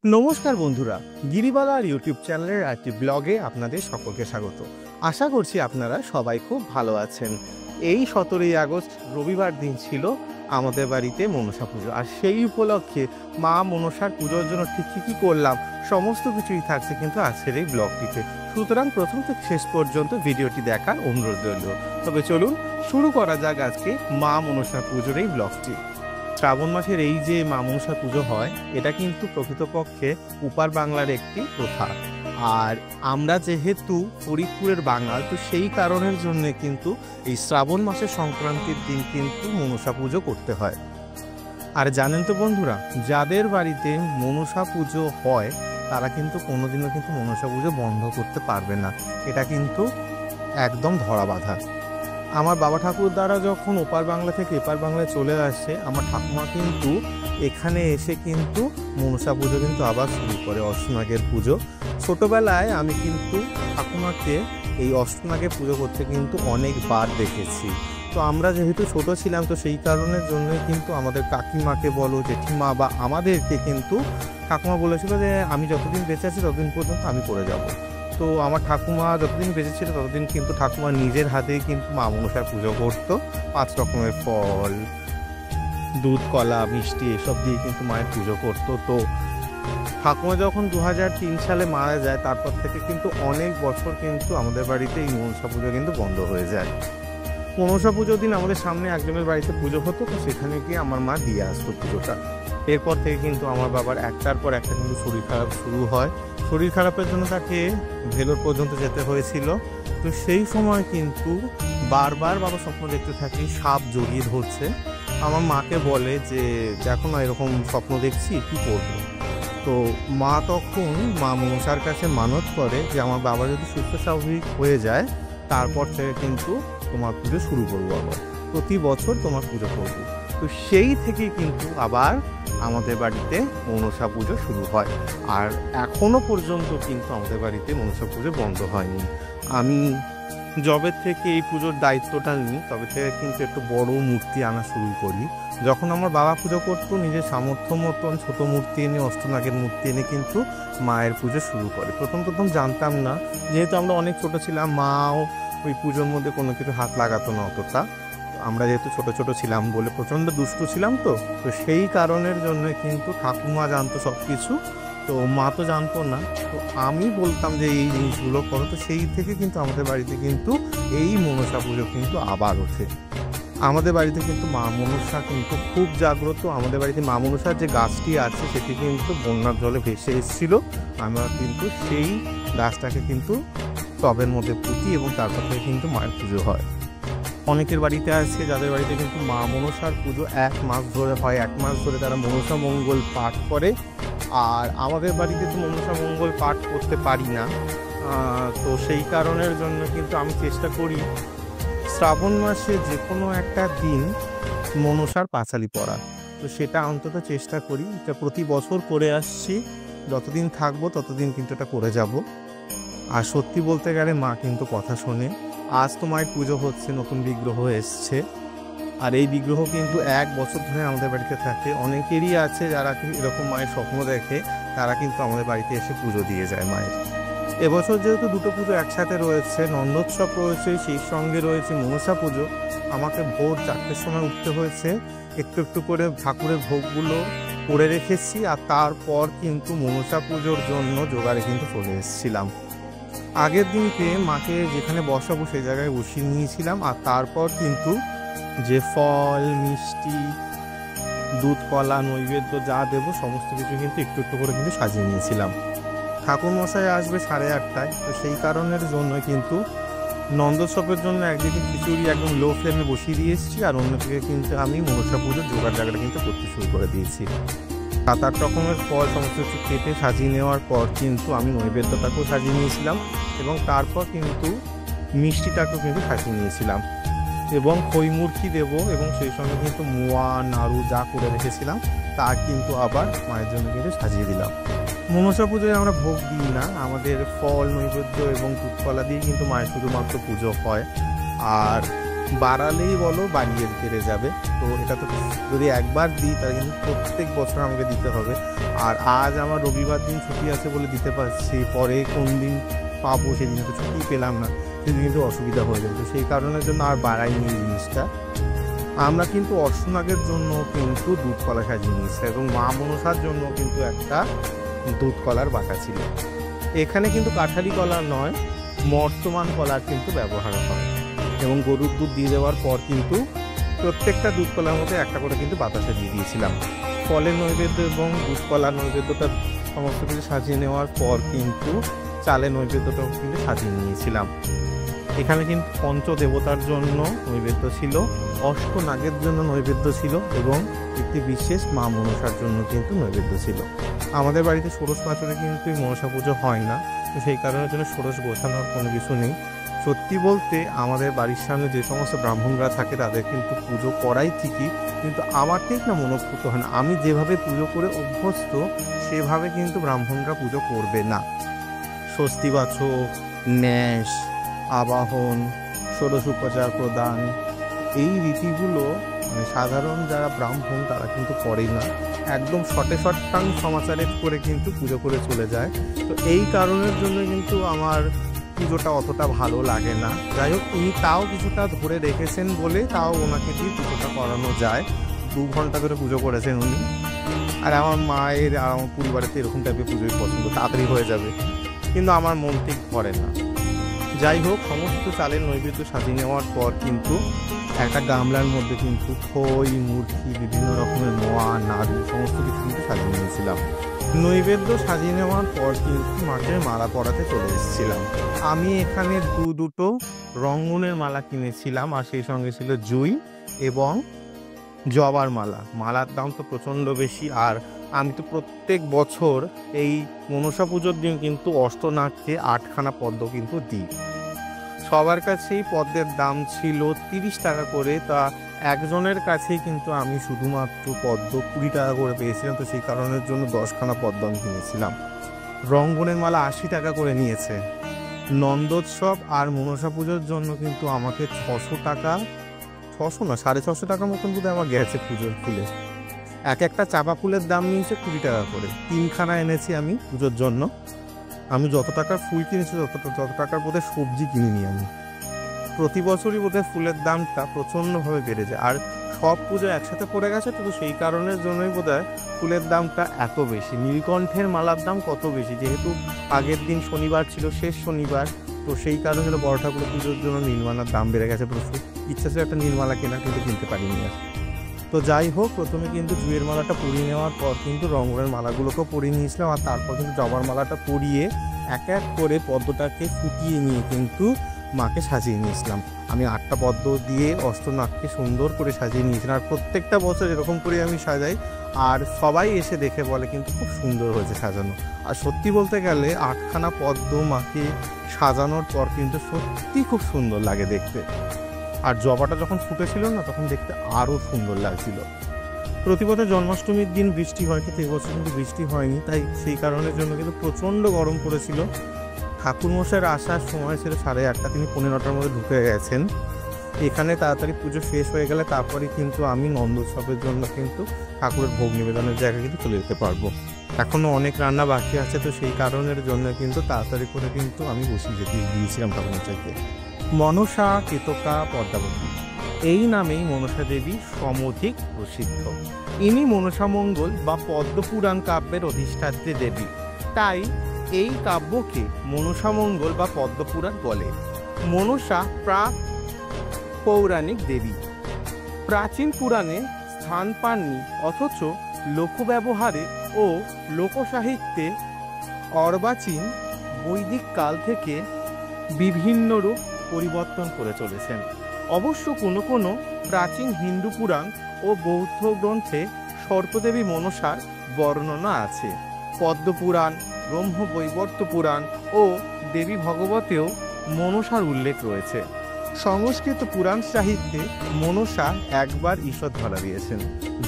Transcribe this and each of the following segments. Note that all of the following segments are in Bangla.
নমস্কার বন্ধুরা, গিরিবালার ইউটিউব চ্যানেলের একটি ব্লগে আপনাদের সকলকে স্বাগত। আশা করছি আপনারা সবাই খুব ভালো আছেন। এই 17ই আগস্ট রবিবার দিন ছিল আমাদের বাড়িতে মনসা পুজো, আর সেই উপলক্ষে মা মনসার পুজোর জন্য ঠিক কী করলাম সমস্ত কিছুই থাকছে কিন্তু আজকের এই ব্লগটিতে। সুতরাং প্রথম থেকে শেষ পর্যন্ত ভিডিওটি দেখার অনুরোধ রইল। তবে চলুন শুরু করা যাক আজকে মা মনসা পুজোর এই ব্লগটি। শ্রাবণ মাসের এই যে মা মনসা পুজো হয়, এটা কিন্তু প্রকৃতপক্ষে উপার বাংলার একটি প্রথা। আর আমরা যেহেতু ফরিদপুরের বাঙাল, তো সেই কারণের জন্য কিন্তু এই শ্রাবণ মাসের সংক্রান্তির দিন কিন্তু মনসা পুজো করতে হয়। আর জানেন তো বন্ধুরা, যাদের বাড়িতে মনসা পুজো হয় তারা কিন্তু কোনোদিনও কিন্তু মনসা পুজো বন্ধ করতে পারবে না, এটা কিন্তু একদম ধরা বাঁধা। আমার বাবা ঠাকুরদারা যখন ওপার বাংলা থেকে এপার বাংলায় চলে আসে, আমার ঠাকুমা কিন্তু এখানে এসে কিন্তু মনসা পুজো কিন্তু আবার শুরু করে, অষ্টনাগের পুজো। ছোটোবেলায় আমি কিন্তু ঠাকুমাকে এই অষ্টনাগে পুজো করতে কিন্তু অনেকবার দেখেছি। তো আমরা যেহেতু ছোট ছিলাম, তো সেই কারণের জন্যই কিন্তু আমাদের কাকিমাকে বলো, জেঠিমা বা আমাদেরকে কিন্তু ঠাকুমা বলেছিল যে আমি যতদিন বেঁচে আছি ততদিন পর্যন্ত আমি করে যাব। তো আমার ঠাকুমা যতদিন বেঁচে ছিল ততদিন কিন্তু ঠাকুমা নিজের হাতেই কিন্তু মা মনসার পুজো করতো। 5 রকমের ফল, দুধ, কলা, মিষ্টি এসব দিয়ে কিন্তু মায়ের পুজো করতো। তো ঠাকুমা যখন 2003 সালে মারা যায়, তারপর থেকে কিন্তু অনেক বছর কিন্তু আমাদের বাড়িতে এই মনসা পুজো কিন্তু বন্ধ হয়ে যায়। মনসা পুজোর দিন আমাদের সামনে একজনের বাড়িতে পুজো হতো, তো সেখানে গিয়ে আমার মা দিয়ে আসতো পুজোটা। এরপর থেকে কিন্তু আমার বাবার একটার পর একটা কিন্তু শরীর খারাপ শুরু হয়। শরীর খারাপের জন্য তাকে ভেলোর পর্যন্ত যেতে হয়েছিল। তো সেই সময় কিন্তু বারবার বাবা স্বপ্ন দেখতে থাকে সাপ জড়িয়ে ধরছে। আমার মাকে বলে যে দেখো না, এরকম স্বপ্ন দেখছি, কী করবো। তো মা তখন মা মনসার কাছে মানত করে যে আমার বাবা যদি সুস্থ স্বাভাবিক হয়ে যায়, তারপর থেকে কিন্তু তোমার পুজো শুরু করবো, আবার প্রতি বছর তোমার পুজো করবো। তো সেই থেকে কিন্তু আবার আমাদের বাড়িতে মনসা পুজো শুরু হয়। আর এখনো পর্যন্ত কিন্তু আমাদের বাড়িতে মনসা পুজো বন্ধ হয়নি। আমি যবে থেকে এই পুজোর দায়িত্বটা নিই তবে থেকে কিন্তু একটু বড় মূর্তি আনা শুরু করি। যখন আমার বাবা পুজো করতো, নিজের সামর্থ্য মতন ছোটো মূর্তি এনে, অষ্টনাগের মূর্তি এনে কিন্তু মায়ের পুজো শুরু করে। প্রথম জানতাম না, যেহেতু আমরা অনেক ছোট ছিলাম, মাও ওই পুজোর মধ্যে কোনো কিছু হাত লাগাতো না অতটা। আমরা যেহেতু ছোট ছিলাম বলে প্রচণ্ড দুষ্টু ছিলাম, তো সেই কারণের জন্য কিন্তু ঠাকুমা জানতো সব কিছু, তো মা তো জানতো না। তো আমি বলতাম যে এই জিনিসগুলো করো, তো সেই থেকে কিন্তু আমাদের বাড়িতে কিন্তু এই মনসা পুজো কিন্তু আবার ওঠে। আমাদের বাড়িতে কিন্তু মা মনসা কিন্তু খুব জাগ্রত। আমাদের বাড়িতে মা মনসার যে গাছটি আছে সেটি কিন্তু বন্যার জলে ভেসে এসেছিলো। আমরা কিন্তু সেই গাছটাকে কিন্তু টবের মধ্যে পুঁতি এবং তারপর থেকে কিন্তু মায়ের পুজো হয়। অনেকের বাড়িতে আছে যাদের বাড়িতে কিন্তু মা মনসার পুজো 1 মাস ধরে হয়, 1 মাস ধরে তারা মনসা মঙ্গল পাঠ করে। আর আমাদের বাড়িতে তো মনসা মঙ্গল পাঠ করতে পারি না, তো সেই কারণের জন্য কিন্তু আমি চেষ্টা করি শ্রাবণ মাসে যে কোনো একটা দিন মনসার পাঁচালি পড়া। তো সেটা অন্তত চেষ্টা করি, এটা প্রতি বছর করে আসছি। যতদিন থাকবো ততদিন কিন্তু এটা করে যাব। আর সত্যি বলতে গেলে মা কিন্তু কথা শোনে। আজ তো মায়ের পুজো হচ্ছে, নতুন বিগ্রহ এসছে, আর এই বিগ্রহ কিন্তু 1 বছর ধরে আমাদের বাড়িতে থাকে। অনেকেরই আছে যারা এরকম মায়ের স্বপ্ন দেখে, তারা কিন্তু আমাদের বাড়িতে এসে পুজো দিয়ে যায় মায়ের। এবছর যেহেতু দুটো পুজো একসাথে রয়েছে, নন্দোৎসব রয়েছে, সেই সঙ্গে রয়েছে মনসা পুজো, আমাকে ভোর 4টের সময় উঠতে হয়েছে। একটু করে ঠাকুরের ভোগগুলো করে রেখেছি, আর তারপর কিন্তু মনসা পুজোর জন্য জোগাড়ে কিন্তু চলে এসেছিলাম। আগের দিনকে মাকে যেখানে বসাবো সেই জায়গায় বসিয়ে নিয়েছিলাম, আর তারপর কিন্তু যে ফল, মিষ্টি, দুধ, কলা, নৈবেদ্য যা দেবো সমস্ত কিছু কিন্তু একটু করে কিন্তু সাজিয়ে নিয়েছিলাম। ঠাকুর মশাই আসবে 8:30টায়, তো সেই কারণের জন্য কিন্তু নন্দোৎসবের জন্য একদিকে খিচুড়ি একদম লো ফ্লেমে বসিয়ে দিয়েছি, আর অন্যদিকে কিন্তু আমি মনসা পুজোর জোগাড় জায়গাটা কিন্তু করতে শুরু করে দিয়েছি। 7-8 রকমের ফল সমস্ত কিছু কেটে সাজিয়ে নেওয়ার পর কিন্তু আমি নৈবেদ্যটাকেও সাজিয়ে নিয়েছিলাম, এবং তারপর কিন্তু মিষ্টিটাকেও কিন্তু সাজিয়ে নিয়েছিলাম, এবং খৈমুরকি দেবো, এবং সেই সঙ্গে কিন্তু মোয়া, নাড়ু যা করে রেখেছিলাম তা কিন্তু আবার মায়ের জন্য কিন্তু সাজিয়ে দিলাম। মনসা পুজোয় আমরা ভোগ দিই না, আমাদের ফল, নৈবেদ্য এবং দুধ, কলা দিয়ে কিন্তু মায়ের শুধুমাত্র পুজো হয়। আর বাড়ালেই বলো বাড়িয়ে বেড়ে যাবে। তো এটা তো যদি একবার দিই তাহলে কিন্তু প্রত্যেক বছর আমাকে দিতে হবে। আর আজ আমার রবিবার দিন ছুটি আছে বলে দিতে পারছি, পরে কোন দিন পাবো সেদিন তো ছুটি পেলাম না, সেদিন কিন্তু অসুবিধা হয়ে যাবে। তো সেই কারণের জন্য আর বাড়াইনি এই জিনিসটা। আমরা কিন্তু অশ্বনাগের জন্য কিন্তু দুধ কলা সাজিয়ে নিয়েছি এবং মা মনসার জন্য কিন্তু একটা দুধ কলার বাটা ছিল। এখানে কিন্তু কাঠালি কলা নয়, মর্তমান কলার কিন্তু ব্যবহার হয় এবং গরুর দুধ দিয়ে দেওয়ার পর কিন্তু প্রত্যেকটা দুধ কলার মধ্যে একটা করে কিন্তু বাতাসা দিয়ে দিয়েছিলাম। ফলের নৈবেদ্য এবং দুধ কলার নৈবেদ্যটা সমস্ত কিছু সাজিয়ে নেওয়ার পর কিন্তু চালের নৈবেদ্যটাও কিন্তু সাজিয়ে নিয়েছিলাম। এখানে কিন্তু পঞ্চদেবতার জন্য নৈবেদ্য ছিল, অষ্টনাগের জন্য নৈবেদ্য ছিল এবং একটি বিশেষ মা মনসার জন্য কিন্তু নৈবেদ্য ছিল। আমাদের বাড়িতে ষোড়শ পাঁচরে কিন্তু মনসা পুজো হয় না, তো সেই কারণের জন্য ষোড়শ গোছানোর কোনো কিছু নেই। সত্যি বলতে আমাদের বাড়ির সামনে যে সমস্ত ব্রাহ্মণরা থাকে তাদের কিন্তু পুজো করাই ঠিকই, কিন্তু আমার ঠিক না মনোভূত হয় না। আমি যেভাবে পুজো করে অভ্যস্ত সেভাবে কিন্তু ব্রাহ্মণরা পুজো করবে না। ষষ্ঠীবাচক, ন্যাস, আবাহন, ষোড়শ উপচার প্রদান, এই রীতিগুলো সাধারণ যারা ব্রাহ্মণ তারা কিন্তু করেই না, একদম শটাং সমাচারে করে কিন্তু পুজো করে চলে যায়। তো এই কারণের জন্য কিন্তু আমার পুজোটা অতটা ভালো লাগে না। যাই হোক, উনি তাও কিছুটা ধরে রেখেছেন বলে তাও ওনাকে দিয়ে পুজোটা করানো যায়। 2 ঘন্টা ধরে পুজো করেছেন উনি। আর আমার মায়ের আর আমার পরিবারেতে এরকম টাইপের পুজোই পছন্দ, তাড়াতাড়ি হয়ে যাবে, কিন্তু আমার মন ঠিক করে না। যাই হোক, সমস্ত চালের নৈবেদ্য সাজিয়ে নেওয়ার পর কিন্তু একটা গামলার মধ্যে কিন্তু খই, মূর্তি, বিভিন্ন রকমের মোয়া, নাড়ু সমস্ত কিছু কিন্তু সাজিয়ে নিয়েছিলাম। নৈবেদ্য সাজিয়ে নেওয়ার পর কিন্তু মাকে মালা পরাতে চলে এসেছিলাম। আমি এখানে দুটো রঙ্গনের মালা কিনেছিলাম, আর সেই সঙ্গে ছিল জুই এবং জবার মালা। মালার দাম তো প্রচণ্ড বেশি, আর আমি তো প্রত্যেক বছর এই মনসা পুজোর দিন কিন্তু অষ্টনাগকে 8খানা পদ্ম কিন্তু দিই। সবার কাছেই পদ্মের দাম ছিল 30 টাকা করে, তা একজনের কাছেই কিন্তু আমি শুধুমাত্র পদ্ম 20 টাকা করে পেয়েছিলাম। তো সেই কারণের জন্য 10খানা পদ্ম আমি কিনেছিলাম। রঙ্গনের মালা 80 টাকা করে নিয়েছে। নন্দোৎসব আর মনসা পুজোর জন্য কিন্তু আমাকে 600 টাকা, 600 না 650 টাকার মতন বোধহয় আমার গেছে পুজোর ফুলে। একটা চাপা ফুলের দাম নিয়েছে 20 টাকা করে। 3খানা এনেছি আমি পুজোর জন্য। আমি যত টাকার ফুল কিনেছি তত টাকার বোধহয় সবজি কিনিনি আমি। প্রতি বছরই বোধহয় ফুলের দামটা প্রচণ্ডভাবে বেড়ে যায়, আর সব পুজো একসাথে পড়ে গেছে, তো সেই কারণের জন্যই বোধহয় ফুলের দামটা এত বেশি। নীলকণ্ঠের মালার দাম কত বেশি, যেহেতু আগের দিন শনিবার ছিল, শেষ শনিবার, তো সেই কারণে বড় ঠাকুর পুজোর জন্য নীলমালার দাম বেড়ে গেছে প্রচুর। ইচ্ছা ছিল একটা নীলমালা কেনা, কিন্তু কিনতে পারিনি আর। তো যাই হোক, প্রথমে কিন্তু জুয়ের মালাটা পরিয়ে নেওয়ার পর কিন্তু রঙ্গনের মালাগুলোকেও পরিয়ে নিয়েছিলাম, আর তারপর কিন্তু জবার মালাটা পরিয়ে এক এক করে পদ্মটাকে ফুটিয়ে নিয়ে কিন্তু মাকে সাজিয়ে নিয়েছিলাম। আমি 8টা পদ্ম দিয়ে অষ্টনাগকে সুন্দর করে সাজিয়ে নিয়েছিলাম, আর প্রত্যেকটা বছর এরকম করে আমি সাজাই, আর সবাই এসে দেখে বলে কিন্তু খুব সুন্দর হয়েছে সাজানো। আর সত্যি বলতে গেলে 8খানা পদ্ম মাকে সাজানোর পর কিন্তু সত্যি খুব সুন্দর লাগে দেখতে। আর জবাটা যখন ফুটেছিল না, তখন দেখতে আরও সুন্দর লাগছিল। প্রতি বছর জন্মাষ্টমীর দিন বৃষ্টি হয়, কিন্তু এবছর কিন্তু বৃষ্টি হয়নি, তাই সেই কারণের জন্য কিন্তু প্রচণ্ড গরম পড়েছিল। ঠাকুরমশাইয়ের আসার সময় ছিল 8:30, তিনি 15টার মধ্যে ঢুকে গেছেন। এখানে তাড়াতাড়ি পুজো শেষ হয়ে গেলে তারপরে কিন্তু আমি নন্দোৎসবের জন্য কিন্তু ঠাকুরের ভোগ নিবেদনের জায়গায় কিন্তু চলে যেতে পারবো। এখনও অনেক রান্না বাকি আছে, তো সেই কারণের জন্য কিন্তু তাড়াতাড়ি করে কিন্তু আমি বসিয়ে যেতে দিয়েছিলাম ঠাকুরমশাইকে। মনসা কেতকা পদ্মাবতী, এই নামেই মনসা দেবী সমধিক প্রসিদ্ধ। ইনি মনসামঙ্গল বা পদ্মপুরাণ কাব্যের অধিষ্ঠাত্রী দেবী, তাই এই কাব্যকে মনসামঙ্গল বা পদ্মপুরাণ বলে। মনসা প্রাক পৌরাণিক দেবী, প্রাচীন পুরাণে স্থান পাননি, অথচ লোকব্যবহারে ও লোকসাহিত্যে অর্বাচীন বৈদিক কাল থেকে বিভিন্ন রূপ পরিবর্তন করে চলেছেন। অবশ্য কোনো কোনো প্রাচীন হিন্দু পুরাণ ও বৌদ্ধ গ্রন্থে সর্পদেবী মনসার বর্ণনা আছে। পদ্মপুরাণ, ব্রহ্মবৈবর্ত পুরাণ ও দেবী ভগবতেও মনসার উল্লেখ রয়েছে। সংস্কৃত পুরাণ সাহিত্যে মনসা একবার ঈষৎ ধরা দিয়েছেন,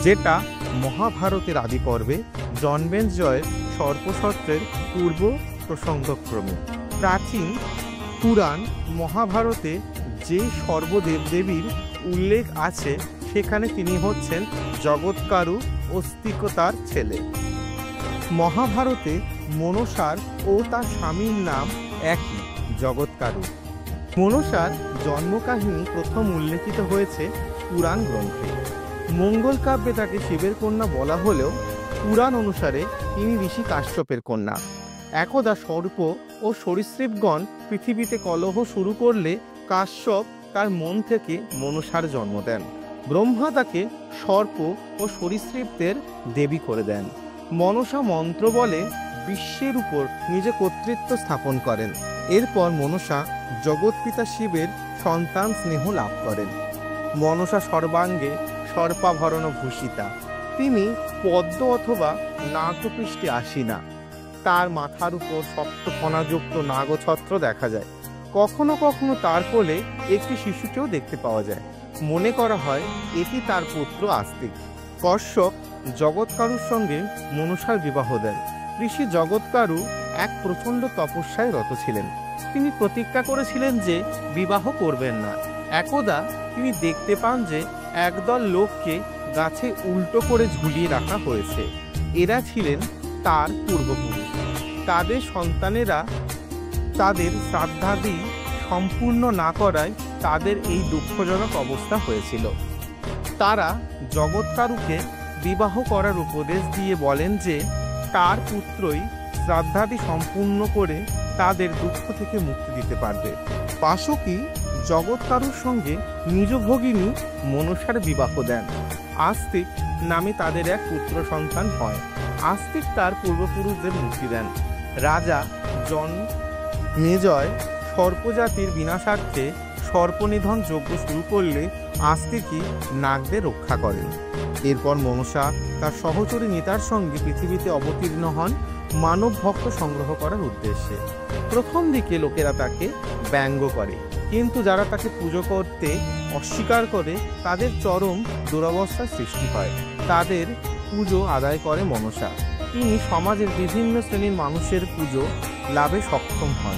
যেটা মহাভারতের আদি পর্বে জন্মেঞ্জয়ের সর্পসত্রের পূর্ব প্রসঙ্গক্রমে। প্রাচীন পুরাণ মহাভারতে যে সর্বদেবদেবীর উল্লেখ আছে সেখানে তিনি হচ্ছেন জগৎকারু অস্তিকতার ছেলে। মহাভারতে মনসার ও তার স্বামীর নাম একই, জগৎকারু। মনসার জন্মকাহিনী প্রথম উল্লেখিত হয়েছে পুরাণ গ্রন্থে। মঙ্গল কাব্যে তাকে শিবের কন্যা বলা হলেও পুরাণ অনুসারে তিনি ঋষি কাশ্যপের কন্যা। একদা সর্প ও সরীসৃপগণ পৃথিবীতে কলহ শুরু করলে কাশ্যপ তার মন থেকে মনসার জন্ম দেন। ব্রহ্মা তাকে সর্প ও সরীসৃপদের দেবী করে দেন। মনসা মন্ত্র বলে বিশ্বের উপর নিজে কর্তৃত্ব স্থাপন করেন। এরপর মনসা জগৎপিতা শিবের সন্তান স্নেহ লাভ করেন। মনসা সর্বাঙ্গে সর্পাভরণ ভূষিতা। তিনি পদ্ম অথবা নাগপৃষ্ঠে আসীনা। তার মাথার উপর সপ্তকণাযুক্ত নাগছত্র দেখা যায়। কখনো কখনো তার কোলে একটি শিশুকেও দেখতে পাওয়া যায়। মনে করা হয় এটি তার পুত্র আস্তিক। কশ্যপ জগৎকারুর সঙ্গে মনসার বিবাহ দেন। ঋষি জগৎকারু এক প্রচণ্ড তপস্যায় রত ছিলেন। তিনি প্রতিজ্ঞা করেছিলেন যে বিবাহ করবেন না। একদা তিনি দেখতে পান যে একদল লোককে গাছে উল্টো করে ঝুলিয়ে রাখা হয়েছে। এরা ছিলেন তার পূর্বপুরুষ। তাদের সন্তানেরা তাদের শ্রাদ্ধাদি সম্পূর্ণ না করায় তাদের এই দুঃখজনক অবস্থা হয়েছিল। তারা জগৎকারুকে বিবাহ করার উপদেশ দিয়ে বলেন যে তার পুত্রই শ্রাদ্ধাদি সম্পূর্ণ করে তাদের দুঃখ থেকে মুক্তি দিতে পারবে। বাসুকী জগৎকারুর সঙ্গে নিজ ভগিনী মনসার বিবাহ দেন। আস্তিক নামে তাদের এক পুত্র সন্তান হয়। আস্তিক তার পূর্বপুরুষদের মুক্তি দেন। রাজা জনমেজয় সর্পজাতির বিনাশার্থে সর্পনিধন যজ্ঞ শুরু করলে আস্তিকই নাগদের রক্ষা করেন। এরপর মনসা তার সহচরী নেতার সঙ্গে পৃথিবীতে অবতীর্ণ হন মানব ভক্ত সংগ্রহ করার উদ্দেশ্যে। প্রথম দিকে লোকেরা তাকে ব্যঙ্গ করে, কিন্তু যারা তাকে পুজো করতে অস্বীকার করে তাদের চরম দুরবস্থার সৃষ্টি হয়। তাদের পুজো আদায় করে মনসা। তিনি সমাজের বিভিন্ন শ্রেণীর মানুষের পুজো লাভে সক্ষম হন।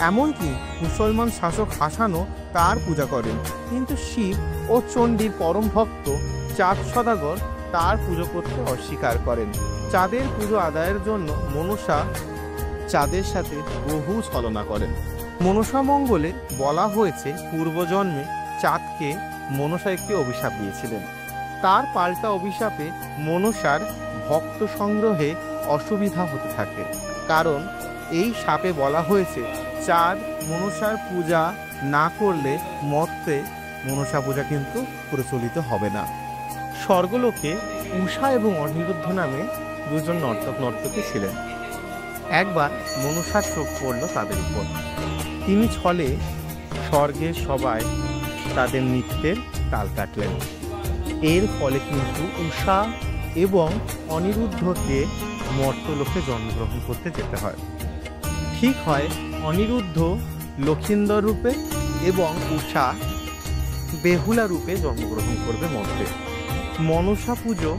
এমনকি মুসলমান শাসক হাসানও তার পূজা করেন। কিন্তু শিব ও চণ্ডীর পরম ভক্ত চাঁদ সদাগর তার পুজো করতে অস্বীকার করেন। চাঁদের পুজো আদায়ের জন্য মনসা চাঁদের সাথে বহু ছলনা করেন। মনসা মঙ্গলে বলা হয়েছে পূর্বজন্মে চাঁদকে মনসা একটি অভিশাপ দিয়েছিলেন। তার পাল্টা অভিশাপে মনসার ভক্ত সংগ্রহে অসুবিধা হতে থাকে। কারণ এই শাপে বলা হয়েছে চাঁদ মনসার পূজা না করলে মর্তে মনসা পূজা কিন্তু প্রচলিত হবে না। স্বর্গলোকে উষা এবং অনিরুদ্ধ নামে দুজন নর্তকী ছিলেন। একবার মনসার চোখ পড়ল তাদের উপর। তিনি ছলে স্বর্গের সবাই তাদের নৃত্যের তাল কাটলেন। এর ফলে কিন্তু উষা এবং অনিরুদ্ধকে মর্তলোকে জন্মগ্রহণ করতে যেতে হয়। ঠিক হয় অনিরুদ্ধ লক্ষিন্দর রূপে এবং উষা বেহুলা রূপে জন্মগ্রহণ করবে মর্তে। মনসা পুজো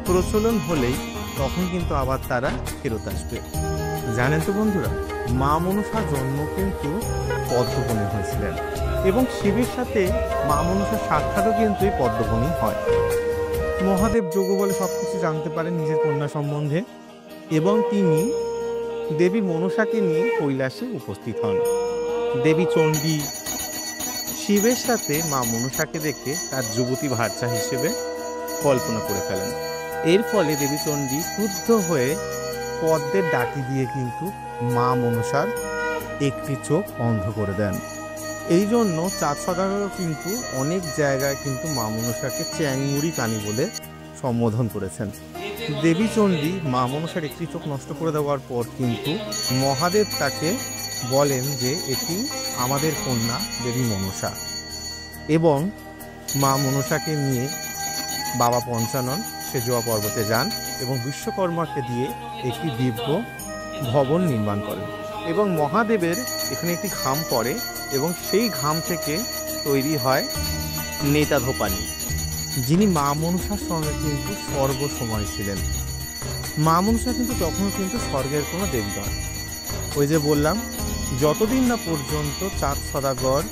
প্রচলন হলেই তখন কিন্তু আবার তারা ফেরত আসবে। জানেন তো বন্ধুরা, মা মনসার জন্ম কিন্তু পদ্মবনে হয়েছিলেন এবং শিবের সাথে মা মনসার সাক্ষাৎও কিন্তু এই পদ্মবনে হয়। মহাদেব যোগ বলে সবকিছু জানতে পারেন নিজের কন্যা সম্বন্ধে এবং তিনি দেবী মনসাকে নিয়ে কৈলাসে উপস্থিত হন। দেবী চণ্ডী শিবের সাথে মা মনসাকে দেখে তার যুবতী ভার্যা হিসেবে কল্পনা করে ফেলেন। এর ফলে দেবী চণ্ডী ক্রুদ্ধ হয়ে পদ্মের ডাকি দিয়ে কিন্তু মা মনসার একটি চোখ অন্ধ করে দেন। এই জন্য চাঁদ সদাগর কিন্তু অনেক জায়গায় কিন্তু মা মনসাকে চ্যাংমুড়ি কানি বলে সম্বোধন করেছেন। দেবী চণ্ডী মা মনসার একটি চোখ নষ্ট করে দেওয়ার পর কিন্তু মহাদেব তাকে বলেন যে এটি আমাদের কন্যা দেবী মনসা, এবং মা মনসাকে নিয়ে বাবা পঞ্চানন সেজুয়া পর্বতে যান এবং বিশ্বকর্মাকে দিয়ে একটি দিব্য ভবন নির্মাণ করেন এবং মহাদেবের এখানে একটি ঘাম পড়ে এবং সেই ঘাম থেকে তৈরি হয় নেতাধোপানি, যিনি মা মনসার সঙ্গে কিন্তু সর্বসময় ছিলেন। মা মনসা কিন্তু তখনও কিন্তু স্বর্গের কোনো দেবী নয়। ওই যে বললাম, যতদিন না পর্যন্ত চাঁদ সদাগর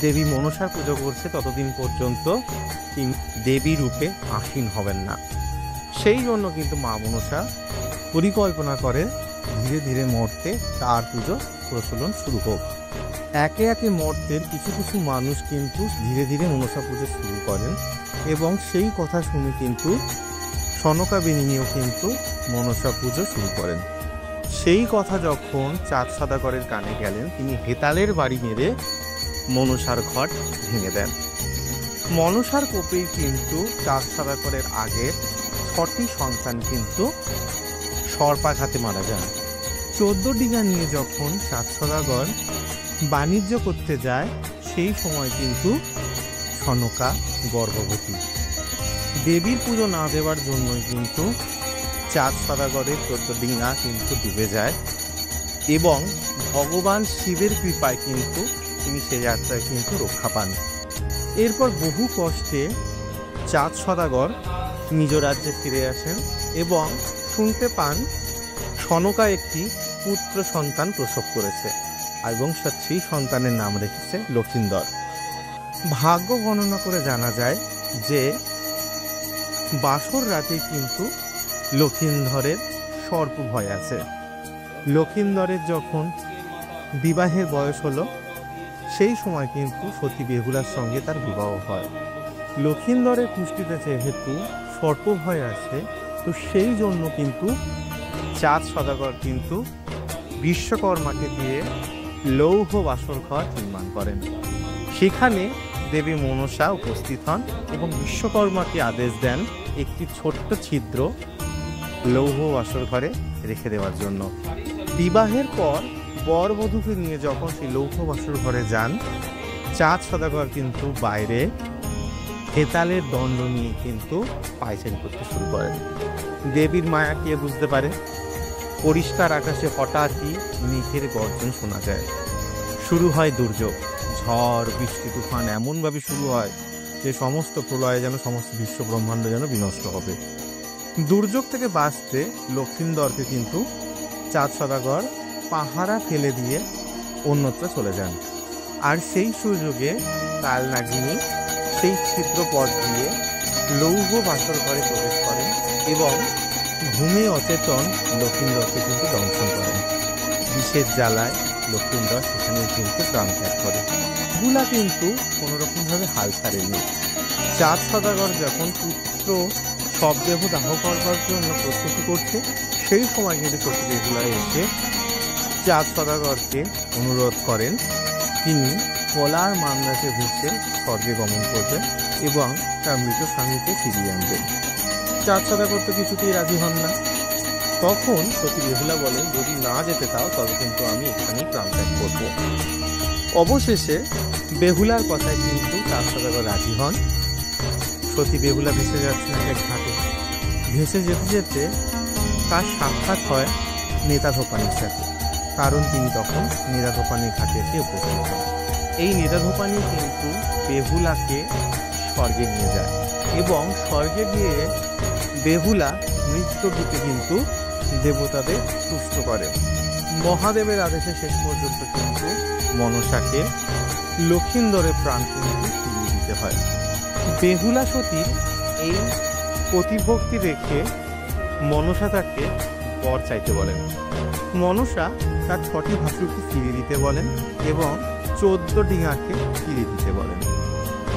দেবী মনসার পুজো করছে ততদিন পর্যন্ত দেবী রূপে আসীন হবেন না। সেই জন্য কিন্তু মা মনসা পরিকল্পনা করে ধীরে ধীরে মুহূর্তে তার পুজো প্রচলন শুরু হোক। একে একে মর্তের কিছু কিছু মানুষ কিন্তু ধীরে ধীরে মনসা পুজো শুরু করেন এবং সেই কথা শুনে কিন্তু সনকাবিনীও কিন্তু মনসা পুজো শুরু করেন। সেই কথা যখন চাঁদ সদাগরের কানে গেলেন, তিনি হেতালের বাড়ি মেরে মনসার ঘট ভেঙে দেন। মনসার কোপেই কিন্তু চাঁদ সদাগরের আগের 6টি সন্তান কিন্তু সর্পাঘাতে মারা যান। 14 ডিঙা নিয়ে যখন চাঁদ সদাগর বাণিজ্য করতে যায়, সেই সময় কিন্তু সনকা গর্ভবতী। দেবীর পুজো না দেওয়ার জন্যই কিন্তু চাঁদ সদাগরের 14 ডিঙা কিন্তু ডুবে যায় এবং ভগবান শিবের কৃপায় কিন্তু তিনি সে যাত্রায় কিন্তু রক্ষা পান। এরপর বহু কষ্টে চাঁদ সদাগর নিজ রাজ্যে ফিরে আসেন এবং শুনতে পান সনকা একটি পুত্র সন্তান প্রসব করেছে এবং সেই সন্তানের নাম রেখেছে লক্ষিন্দর। ভাগ্য গণনা করে জানা যায় যে বাসর রাতে কিন্তু লক্ষিন্দরের সর্প ভয় আছে। লক্ষিন্দরের যখন বিবাহের বয়স হলো, সেই সময় কিন্তু সতী বেহুলার সঙ্গে তার বিবাহ হয়। লক্ষিন্দরের কুষ্ঠিতে যেহেতু সর্প ভয় আছে, তো সেই জন্য কিন্তু চাঁদ সদাগর কিন্তু বিশ্বকর্মাকে দিয়ে লৌহ বাসর ঘর নির্মাণ করেন। সেখানে দেবী মনসা উপস্থিত হন এবং বিশ্বকর্মাকে আদেশ দেন একটি ছোট্ট ছিদ্র লৌহ বাসর ঘরে রেখে দেওয়ার জন্য। বিবাহের পর বর বধূকে নিয়ে যখন সেই লৌহ বাসর ঘরে যান, চাঁদ সদাগর কিন্তু বাইরে হেতালের দণ্ড নিয়ে কিন্তু পায়চারি করতে শুরু করেন। দেবীর মায়া কে বুঝতে পারে? পরিষ্কার আকাশে হঠাৎই মেঘের গর্জন শোনা যায়। শুরু হয় দুর্যোগ, ঝড় বৃষ্টি তুফান এমনভাবে শুরু হয় যে সমস্ত প্রলয়ে যেন সমস্ত বিশ্ব ব্রহ্মাণ্ড যেন বিনষ্ট হবে। দুর্যোগ থেকে বাঁচতে লক্ষিন্দরকে কিন্তু চাঁদ সদাগর পাহারা ফেলে দিয়ে অন্যত্র চলে যান। আর সেই সুযোগে কালনাগিনী সেই ছিদ্র পথ দিয়ে লৌহ বাসর ঘরে প্রবেশ করেন এবং ঘুমে অচেতন লক্ষিন্দরকে কিন্তু দংশন করেন। বিষের জ্বালায় লক্ষিন্দর সেখানে কিন্তু প্রাণ ত্যাগ করে। বেহুলা কিন্তু কোনোরকমভাবে হাল ছাড়েনি। চাঁদ সদাগর যখন পুত্র শবদেহ দাহ করবার জন্য প্রস্তুতি করছে, সেই সময় কিন্তু সতী বেহুলা এসে চাঁদ সদাগরকে অনুরোধ করেন তিনি কলার মান্দাসে ভেসে স্বর্গে গমন করবেন এবং তার মৃত স্বামীকে ফিরিয়ে আনবেন। চাঁদ সদাগর তো কিছুতেই রাজি হন না। তখন সতী বেহুলা বলেন, যদি না যেতে চাও তবে কিন্তু আমি এখানেই প্রাণ ত্যাগ করব। অবশেষে বেহুলার কথায় কিন্তু চাঁদ সদাগর রাজি হন। সতী বেহুলা ভেসে যাচ্ছেন এক ঘাটে। ভেসে যেতে যেতে তার সাক্ষাৎ হয় নেতা ধোপানির সাথে, কারণ তিনি তখন নেতা ধোপানির ঘাটে এসে উপস্থিত হন। এই নেতা ধোপানি কিন্তু বেহুলাকে স্বর্গে নিয়ে যায় এবং স্বর্গে গিয়ে বেহুলা নৃত্যরূপে কিন্তু দেবতাদের তুষ্ট করে। মহাদেবের আদেশে শেষ পর্যন্ত কিন্তু মনসাকে লক্ষিন্দরের প্রাণ কিন্তু ফিরিয়ে দিতে হয়। বেহুলা সতীর এই প্রতিভক্তি দেখে মনসা তাকে বর চাইতে বলেন। মনসা তার 6টি ভাসুরকে ফিরিয়ে দিতে বলেন এবং 14 ডিঙাকে ফিরিয়ে দিতে বলেন।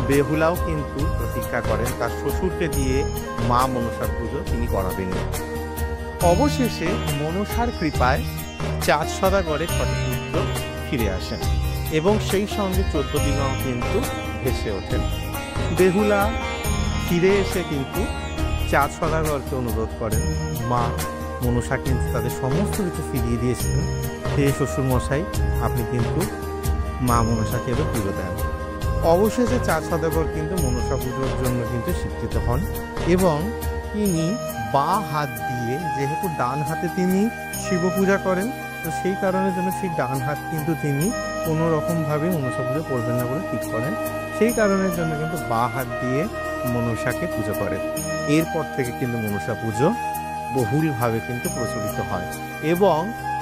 বেহুলাও কিন্তু প্রতিজ্ঞা করেন তার শ্বশুরকে দিয়ে মা মনসার পুজো তিনি করাবেন। অবশেষে মনসার কৃপায় চাঁদ সদাগরের 6টি পুত্র ফিরে আসেন এবং সেই সঙ্গে 14 ডিঙাও কিন্তু ভেসে ওঠেন। বেহুলা ফিরে এসে কিন্তু চাঁদ সদাগরকে অনুরোধ করেন, মা মনসা কিন্তু তাদের সমস্ত কিছু ফিরিয়ে দিয়েছিলেন, হে শ্বশুর মশাই আপনি কিন্তু মা মনসাকে এবার পুজো দেন। অবশেষে চাঁদ সদাগর কিন্তু মনসা পুজোর জন্য কিন্তু স্বীকৃত হন এবং তিনি বা হাত দিয়ে, যেহেতু ডান হাতে তিনি শিব পূজা করেন, তো সেই কারণের জন্য সেই ডান হাত কিন্তু তিনি কোনো রকমভাবে মনসা পুজো করবেন না বলে ঠিক করেন। সেই কারণের জন্য কিন্তু বা হাত দিয়ে মনসাকে পুজো করেন। এরপর থেকে কিন্তু মনসা পুজো বহুলভাবে কিন্তু প্রচলিত হয় এবং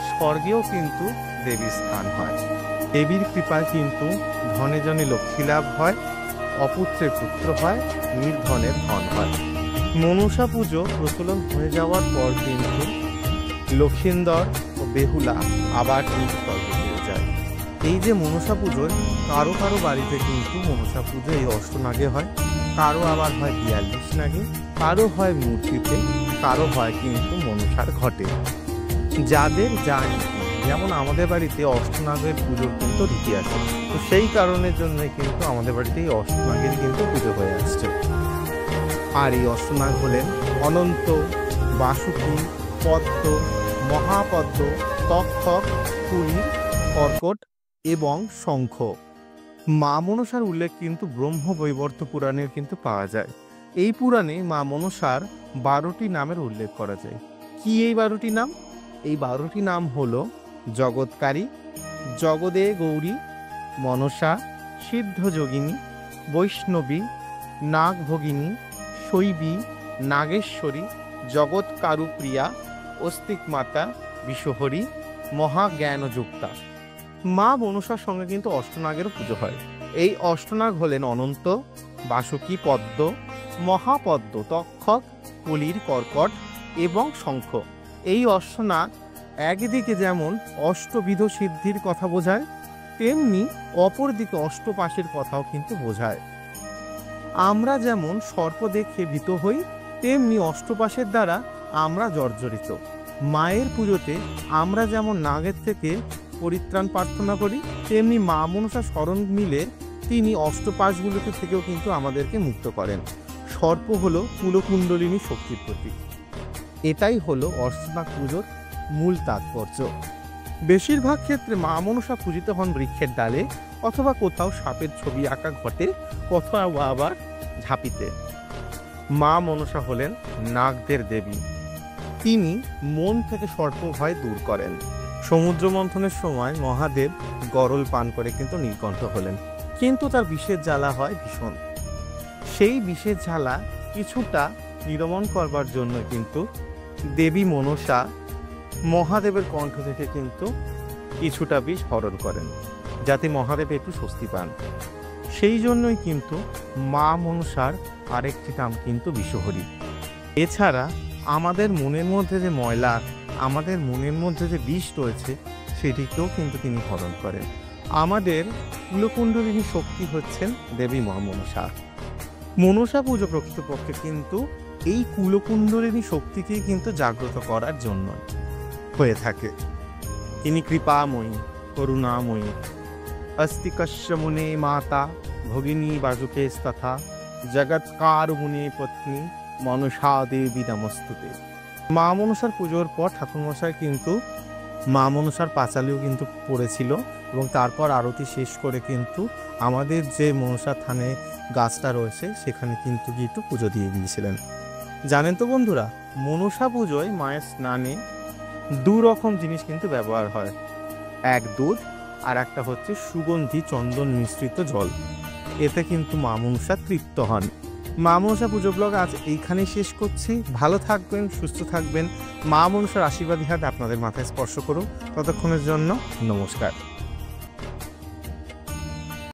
স্বর্গেও কিন্তু দেবীর স্থান হয়। দেবীর কৃপায় কিন্তু ধনে জনে লক্ষ্মী লাভ হয়, অপুত্রের পুত্র হয়, নির্ধনের ধন হয়। মনসা পুজো প্রচলন হয়ে যাওয়ার পর কিন্তু লক্ষিন্দর ও বেহুলা আবার কিন্তু স্বর্গে ফিরে যায়। এই যে মনসা পুজোয় কারো কারো বাড়িতে কিন্তু মনসা পুজো এই অষ্টনাগে হয়, কারো আবার হয় ৪২ নাগে, কারো হয় মূর্তিতে, কারো হয় কিন্তু মনসার ঘটে। যাদের যা রীতি, যেমন আমাদের বাড়িতে অষ্টনাগের পুজোর কিন্তু রীতি আছে, তো সেই কারণের জন্য কিন্তু আমাদের বাড়িতে এই অষ্টনাগের কিন্তু পুজো হয়ে আসছে। আর এই অষ্টনাগ হলেন অনন্ত, বাসুকী, পদ্ম, মহাপদ্ম, তক্ষক, কুলি, কর্কট এবং শঙ্খ। মা মনসার উল্লেখ কিন্তু ব্রহ্মবৈবর্ত পুরাণের কিন্তু পাওয়া যায়। এই পুরাণে মা মনসার 12টি নামের উল্লেখ করা যায়। কি এই 12টি নাম? এই 12টি নাম হলো জগৎকারী, জগদে গৌরী, মনসা, সিদ্ধযোগিনী, বৈষ্ণবী, নাগভগিনী, শৈবী, নাগেশ্বরী, জগৎকারুপ্রিয়া, অস্তিক মাতা, বিশ্বহরী, মহাজ্ঞানযুক্তা। মা মনসার সঙ্গে কিন্তু অষ্টনাগেরও পুজো হয়। এই অষ্টনাগ হলেন অনন্ত, বাসুকী, পদ্ম, মহাপদ্ম, তক্ষক, কলির, কর্কট এবং শঙ্খ। এই অষ্টনাগ একদিকে যেমন অষ্টবিধ সিদ্ধির কথা বোঝায়, তেমনি অপরদিকে অষ্টপাশের কথাও কিন্তু বোঝায়। আমরা যেমন সর্প দেখে ভীত হই, তেমনি অষ্টপাশের দ্বারা আমরা জর্জরিত। মায়ের পুজোতে আমরা যেমন নাগের থেকে পরিত্রাণ প্রার্থনা করি, তেমনি মা মনসা শরণ মিলে তিনি অষ্টপাশগুলোকে থেকেও কিন্তু আমাদেরকে মুক্ত করেন। সর্প হলো কুলকুণ্ডলিনী শক্তির প্রতীক। এটাই হলো অষ্টনাগ পুজোর মূল তাৎপর্য। বেশিরভাগ ক্ষেত্রে মা মনসা পূজিত হন বৃক্ষের ডালে, অথবা কোথাও সাপের ছবি আঁকা ঘটে, কোথাও আবার ঝাঁপিতে। মা মনসা হলেন নাগদের দেবী। তিনি মন থেকে সর্প ভয় দূর করেন। সমুদ্র মন্থনের সময় মহাদেব গরল পান করে কিন্তু নীলকণ্ঠ হলেন, কিন্তু তার বিষের জ্বালা হয় ভীষণ। সেই বিষের জ্বালা কিছুটা নিরমন করবার জন্য কিন্তু দেবী মনসা মহাদেবের কণ্ঠ থেকে কিন্তু কিছুটা বিষ হরণ করেন, যাতে মহাদেব একটু স্বস্তি পান। সেই জন্যই কিন্তু মা মনসার আরেকটি নাম কিন্তু বিশ্বহরী। এছাড়া আমাদের মনের মধ্যে যে ময়লা, আমাদের মনের মধ্যে যে বিষ রয়েছে, সেটিকেও কিন্তু তিনি হরণ করেন। আমাদের কুলকুণ্ডলিনী শক্তি হচ্ছেন দেবী মা মনসা। মনসা পুজো প্রকৃতপক্ষে কিন্তু এই কুলকুণ্ডলিনী শক্তিকেই কিন্তু জাগ্রত করার জন্য হয়ে থাকে। তিনি কৃপাময়ী, করুণাময়ী। अस्ति कस्य मुने माता भगिनी बाजुकेस्तथा जगत्कार मुने पत्नी মনসা দেবী নমস্তুতে। মা মনসার পুজোর পর ঠাকুরমশাই কিন্তু মা মনসার পাঁচালিও কিন্তু পড়েছিল, এবং তারপর আরতি শেষ করে কিন্তু আমাদের যে মনসা থানে গাছটা রয়েছে সেখানে কিন্তু একটু পুজো দিয়ে দিয়েছিলেন। জানেন তো বন্ধুরা, মনসা পুজোয় মায়ের স্নানে 2 রকম জিনিস কিন্তু ব্যবহার হয়। এক দুধ, আর একটা হচ্ছে সুগন্ধি চন্দন মিশ্রিত জল। এতে কিন্তু মা মনসা তৃপ্ত হন। মা মনসা পুজো ব্লগ আজ এইখানেই শেষ করছি। ভালো থাকবেন, সুস্থ থাকবেন। মা মনসার আশীর্বাদী হাত আপনাদের মাথায় স্পর্শ করুন। ততক্ষণের জন্য নমস্কার।